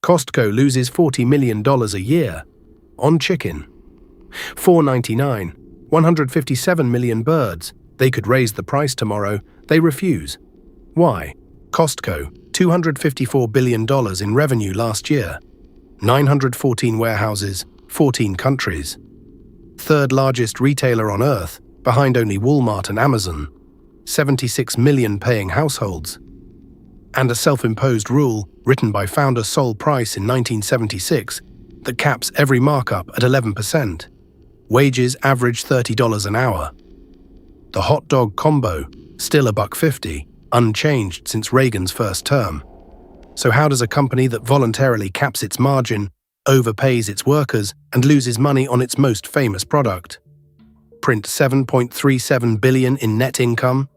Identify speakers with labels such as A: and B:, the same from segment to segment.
A: Costco loses $40 million a year on chicken. $4.99, 157 million birds. They could raise the price tomorrow. They refuse. Why? Costco, $254 billion in revenue last year. 914 warehouses, 14 countries. Third largest retailer on earth, behind only Walmart and Amazon. 76 million paying households. And a self-imposed rule, written by founder Sol Price in 1976, that caps every markup at 11%. Wages average $30 an hour. The hot dog combo, still $1.50, unchanged since Reagan's first term. So how does a company that voluntarily caps its margin, overpays its workers, and loses money on its most famous product print $7.37 billion in net income?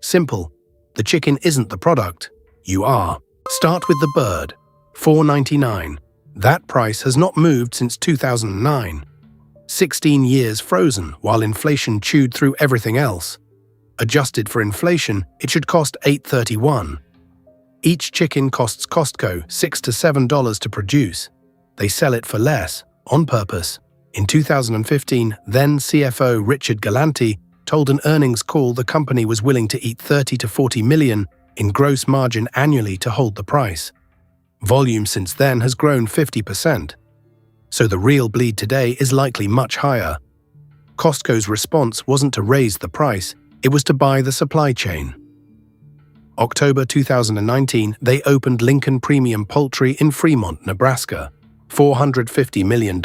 A: Simple. The chicken isn't the product. You are. Start with the bird. $4.99. That price has not moved since 2009. 16 years frozen while inflation chewed through everything else. Adjusted for inflation, it should cost $8.31. Each chicken costs Costco $6 to $7 to produce. They sell it for less, on purpose. In 2015, then CFO Richard Galanti told an earnings call the company was willing to eat $30 to $40 million in gross margin annually to hold the price. Volume since then has grown 50%. So the real bleed today is likely much higher. Costco's response wasn't to raise the price, it was to buy the supply chain. October 2019, they opened Lincoln Premium Poultry in Fremont, Nebraska. $450 million.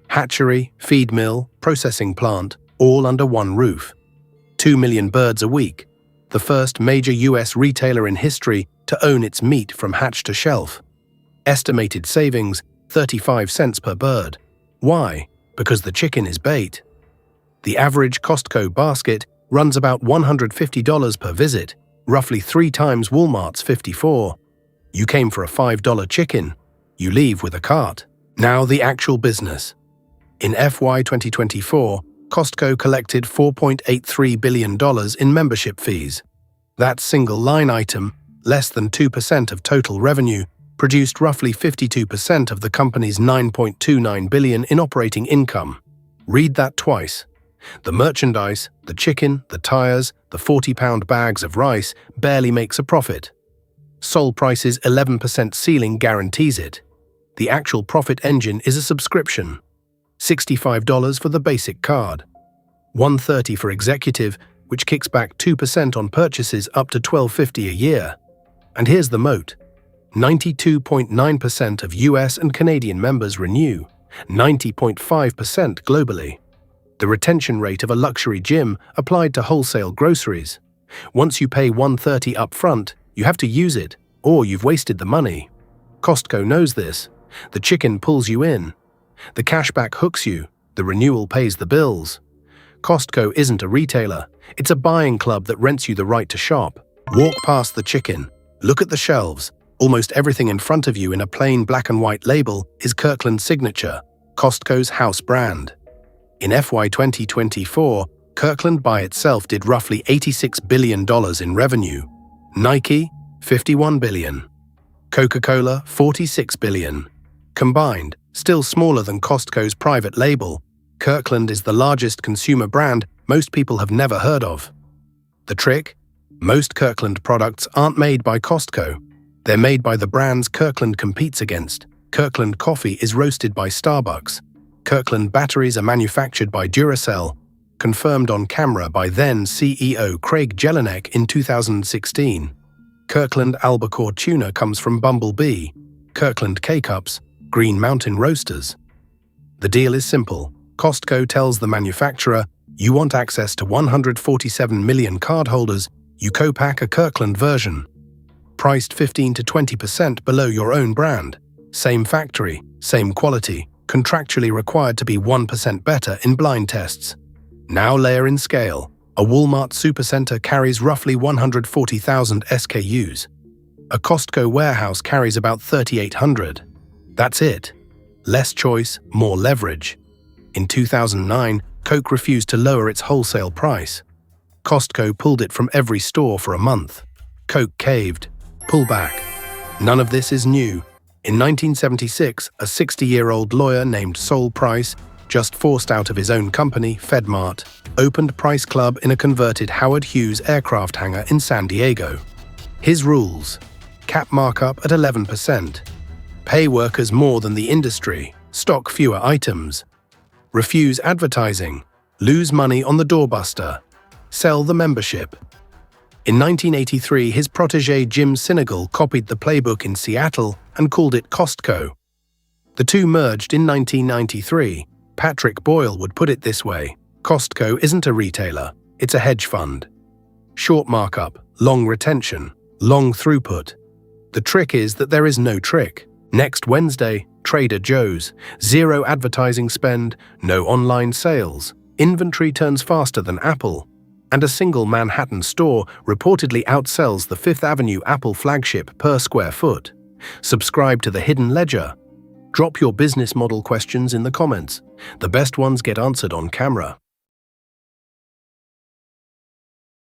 A: Hatchery, feed mill, processing plant, all under one roof. 2 million birds a week. The first major U.S. retailer in history to own its meat from hatch to shelf. Estimated savings, 35 cents per bird. Why? Because the chicken is bait. The average Costco basket runs about $150 per visit, roughly 3 times Walmart's $54. You came for a $5 chicken. You leave with a cart. Now the actual business. In FY 2024, Costco collected $4.83 billion in membership fees. That single line item, less than 2% of total revenue, produced roughly 52% of the company's $9.29 billion in operating income. Read that twice. The merchandise, the chicken, the tires, the 40-pound bags of rice barely makes a profit. Sol Price's 11% ceiling guarantees it. The actual profit engine is a subscription. $65 for the basic card. $130 for executive, which kicks back 2% on purchases up to $12.50 a year. And here's the moat. 92.9% of US and Canadian members renew, 90.5% globally. The retention rate of a luxury gym applied to wholesale groceries. Once you pay $130 up front, you have to use it, or you've wasted the money. Costco knows this. The chicken pulls you in. The cashback hooks you. The renewal pays the bills. Costco isn't a retailer. It's a buying club that rents you the right to shop. Walk past the chicken. Look at the shelves. Almost everything in front of you in a plain black and white label is Kirkland's signature, Costco's house brand. In FY 2024, Kirkland by itself did roughly $86 billion in revenue. Nike, $51 billion. Coca-Cola, $46 billion. Combined, still smaller than Costco's private label, Kirkland is the largest consumer brand most people have never heard of. The trick? Most Kirkland products aren't made by Costco. They're made by the brands Kirkland competes against. Kirkland coffee is roasted by Starbucks. Kirkland batteries are manufactured by Duracell, confirmed on camera by then CEO Craig Jelinek in 2016. Kirkland albacore tuna comes from Bumblebee. Kirkland K-Cups, Green Mountain Roasters. The deal is simple. Costco tells the manufacturer, you want access to 147 million cardholders, you co-pack a Kirkland version. Priced 15 to 20% below your own brand. Same factory, same quality, contractually required to be 1% better in blind tests. Now layer in scale. A Walmart supercenter carries roughly 140,000 SKUs. A Costco warehouse carries about 3,800. That's it. Less choice, more leverage. In 2009, Coke refused to lower its wholesale price. Costco pulled it from every store for a month. Coke caved. Pull back. None of this is new. In 1976, a 60-year-old lawyer named Sol Price, just forced out of his own company, FedMart, opened Price Club in a converted Howard Hughes aircraft hangar in San Diego. His rules: cap markup at 11%, pay workers more than the industry, stock fewer items, refuse advertising, lose money on the doorbuster, sell the membership. In 1983, his protege Jim Sinegal copied the playbook in Seattle and called it Costco. The two merged in 1993. Patrick Boyle would put it this way: Costco isn't a retailer, it's a hedge fund. Short markup, long retention, long throughput. The trick is that there is no trick. Next Wednesday, Trader Joe's, zero advertising spend, no online sales, inventory turns faster than Apple, and a single Manhattan store reportedly outsells the Fifth Avenue Apple flagship per square foot. Subscribe to The Hidden Ledger. Drop your business model questions in the comments. The best ones get answered on camera.